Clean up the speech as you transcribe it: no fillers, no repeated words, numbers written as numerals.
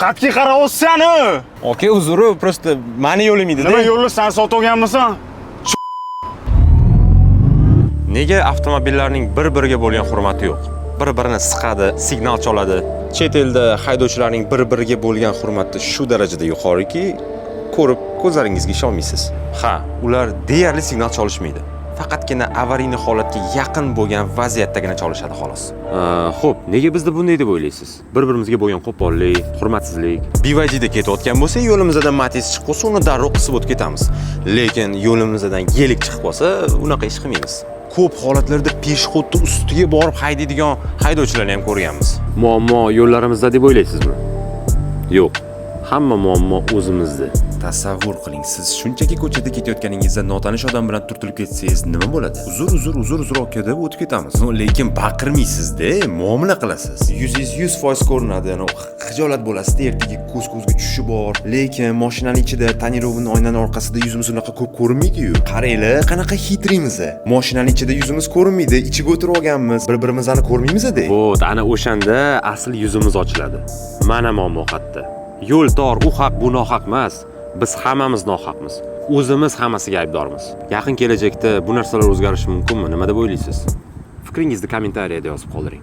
Qatga qarayapsan-a? Aka, uzri, просто meni yo'lim edi-da. Nima yo'lni sen sotib olganmisan? Nega avtomobillarning bir-biriga bo'lgan hurmati yo'q? Bir-birini siqadi, signal choladi. Chet elda haydovchilarning bir-biriga bo'lgan hurmati shu darajada yuqoriki, ko'rib ko'zlaringizga ishonmaysiz. Ha, ular deyarli signal cholishmaydi. Faqatgina avariyli holatga yaqin bo'lgan vaziyatdagina cholishadi xolos. Xo'p, nega bizda bunday deb o'ylaysiz? Bir-birimizga bo'lgan qo'pollik, hurmatsizlik. BYDda ketayotgan bo'lsa, yo'limizdan Matiz chiqib qolsa, uni darrov qisib o'tib ketamiz. Lekin yo'limizdan Gelik chiqib qolsa, unaqa ish qilmaymiz. Ko'p holatlarda peshxodni ustiga borib haydaydigan haydovchilarni ham ko'rganmiz. Muammo yo'llarimizda deb o'ylaysizmi? Yo'q. Hamma muammo o'zimizda. Tasavvur qiling, siz shunchaki ko'chada ketayotganingizda notanish odam bilan turtilib ketsangiz nima bo'ladi? Uzr aka deb o'tib ketamiz. Lekin baqirmaysiz-da, muomala qilasiz. Yuzingiz 100% ko'rinadi, xijolat bo'lasiz, ertaga ko'z-ko'zga tushishi bor. Lekin mashinaning ichida, tonirovning oynaning orqasida yuzimiz unaqa ko'p ko'rinmaydi-yu. Qaranglar, qanaqa xitrimiz. Mashinaning ichida yuzimiz ko'rinmaydi, ichiga o'tirib olganmiz. Bir-birimizni ko'rmaymiz-da. Bo't, ana o'shanda asl yuzimiz ochiladi. Mana muammo qayerda. Yo'l tor, u haq, bu nohaq emas. Biz hammamiz nohaqmiz. O'zimiz hammasiga aybdormiz. Yaqin kelajakda bu narsalar o'zgarishi mumkinmi? Nima deb o'ylaysiz? Fikringizni kommentariyada yozib qoldiring.